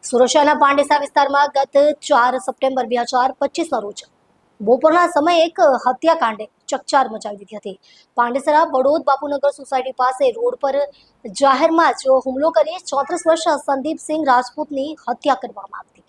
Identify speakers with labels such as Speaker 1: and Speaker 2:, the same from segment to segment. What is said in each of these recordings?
Speaker 1: સુરત શહેરના પાંડેસરા વિસ્તારમાં ગત 4 સપ્ટેમ્બર 2025ના રોજ બપોરના સમયે એક હત્યાકાંડે ચકચાર મચાવી દીધી હતી। પાંડેસરા બડોદ બાપુનગર સોસાયટી પાસે રોડ પર જાહેરમાં જ હુમલો કરી 34 વર્ષીય સંદીપસિંહ રાજપૂતની હત્યા કરવામાં આવી।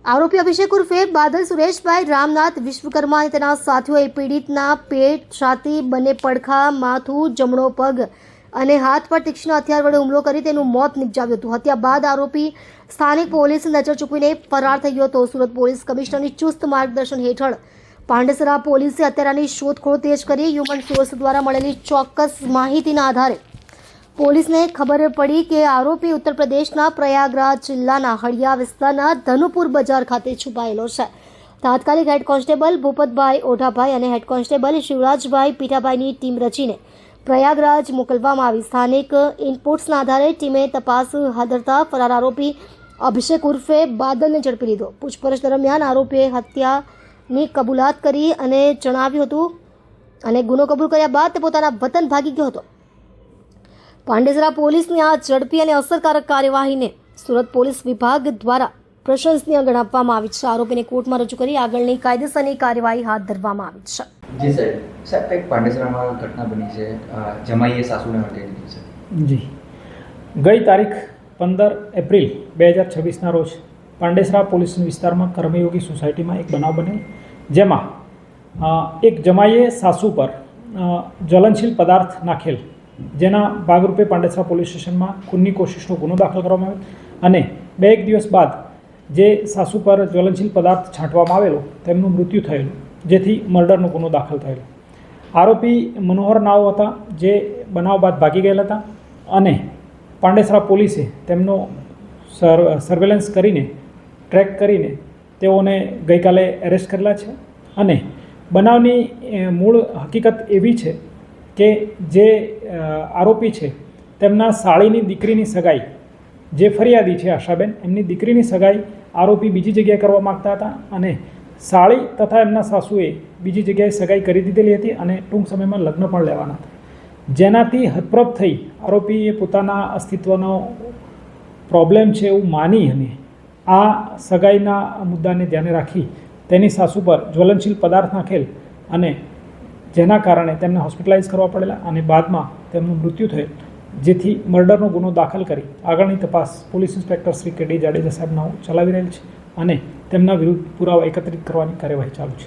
Speaker 1: આરોપી અભિષેક ઉર્ફે બાદલ સુરેશભાઈ રામનાથ વિશ્વકર્મા અને તેના સાથીઓએ પીડિતના પેટ, છાતી, બંને પડખા, માથું, જમણો પગ અને હાથ પર તીક્ષ્ણ હથિયાર વડે હુમલો કરી તેનું મોત નિપજાવ્યું હતું। હત્યા બાદ આરોપી સ્થાનિક પોલીસ નજર ચૂકવીને ફરાર થઈ ગયો હતો। સુરત પોલીસ કમિશનરની ચુસ્ત માર્ગદર્શન હેઠળ પાંડેસરા પોલીસે હત્યારાની શોધખોળ તેજ કરી। હ્યુમન સોર્સ દ્વારા મળેલી ચોક્કસ માહિતીના આધારે પોલીસને ખબર પડી કે આરોપી ઉત્તર પ્રદેશના પ્રયાગરાજ જિલ્લાના હળિયા વિસ્તારના ધનુપુર બજાર ખાતે છુપાયેલો છે। તાત્કાલિક હેડ કોન્સ્ટેબલ ભૂપતભાઈ ઓઢાભાઈ અને head constable Shivrajbhai પીઠાભાઈની team રચીને Prayagraj મોકલવામાં આવી। સ્થાનિક ઇનપુટ્સના આધારે ટીમે તપાસ હાથ ધરતા ફરાર આરોપી અભિષેક ઉર્ફે બાદલને ઝડપી લીધો। પૂછપરછ દરમિયાન આરોપીએ હત્યાની કબૂલાત કરી અને જણાવ્યું હતું અને ગુનો કબૂલ કર્યા બાદ તે પોતાના વતન ભાગી ગયો હતો। પાંડેસરા પોલીસની આ ઝડપી અને અસરકારક કાર્યવાહીને સુરત પોલીસ વિભાગ દ્વારા પ્રશંસનીય ગણાવવામાં આવી છે। આરોપીને કોર્ટમાં રજૂ કરી આગળની કાયદેસરની કાર્યવાહી હાથ ધરવામાં આવી છે।
Speaker 2: જી સાહેબ કંઈક પાંડેસરામાં ઘટના બની છે, જમાઈએ સાસુને હત્યા કરી છે।
Speaker 3: જી, ગઈ તારીખ 15 એપ્રિલ 2026ના રોજ પાંડેસરા પોલીસ વિસ્તારમાં કર્મયોગી સોસાયટીમાં એક બનાવ બનેલ, જેમાં એક જમાઈએ સાસુ પર જ્વલનશીલ પદાર્થ નાખેલ, જેના ભાગરૂપે પાંડેસરા પોલીસ સ્ટેશનમાં ખૂનની કોશિશનો ગુનો દાખલ કરવામાં આવ્યો અને 2 દિવસ બાદ જે સાસુ પર જ્વલનશીલ પદાર્થ છાંટવામાં આવેલો તેમનું મૃત્યુ થયેલું, જેથી મર્ડરનો ગુનો દાખલ થયેલો। આરોપી મનોહર નાઓ હતા, જે બનાવ બાદ ભાગી ગયેલા હતા અને પાંડેસરા પોલીસે તેમનો સર્વેલન્સ કરીને ટ્રેક કરીને તેઓને ગઈકાલે એરેસ્ટ કરેલા છે। અને બનાવની મૂળ હકીકત એવી છે કે જે આરોપી છે તેમના સાળીની દીકરીની સગાઈ, જે ફરિયાદી છે આશાબેન, એમની દીકરીની સગાઈ આરોપી બીજી જગ્યાએ કરવા માગતા હતા અને સાળી તથા એમના સાસુએ બીજી જગ્યાએ સગાઈ કરી દીધેલી હતી અને ટૂંક સમયમાં લગ્ન પણ લેવાના હતા, જેનાથી હતપ્રભ થઈ આરોપીએ પોતાના અસ્તિત્વનો પ્રોબ્લેમ છે એવું માની અને આ સગાઈના મુદ્દાને ધ્યાને રાખી તેની સાસુ પર જ્વલનશીલ પદાર્થ નાખેલ અને જેના કારણે તેમને હોસ્પિટલાઇઝ કરવા પડેલા અને બાદમાં તેમનું મૃત્યુ થયેલ, જેથી મર્ડરનો ગુનો દાખલ કરી આગળની તપાસ પોલીસ ઇન્સ્પેક્ટર શ્રી કે ડી જાડેજા સાહેબ નાઓ ચલાવી રહેલ છે અને તેમના વિરુદ્ધ પુરાવા એકત્રિત કરવાની કાર્યવાહી ચાલુ છે।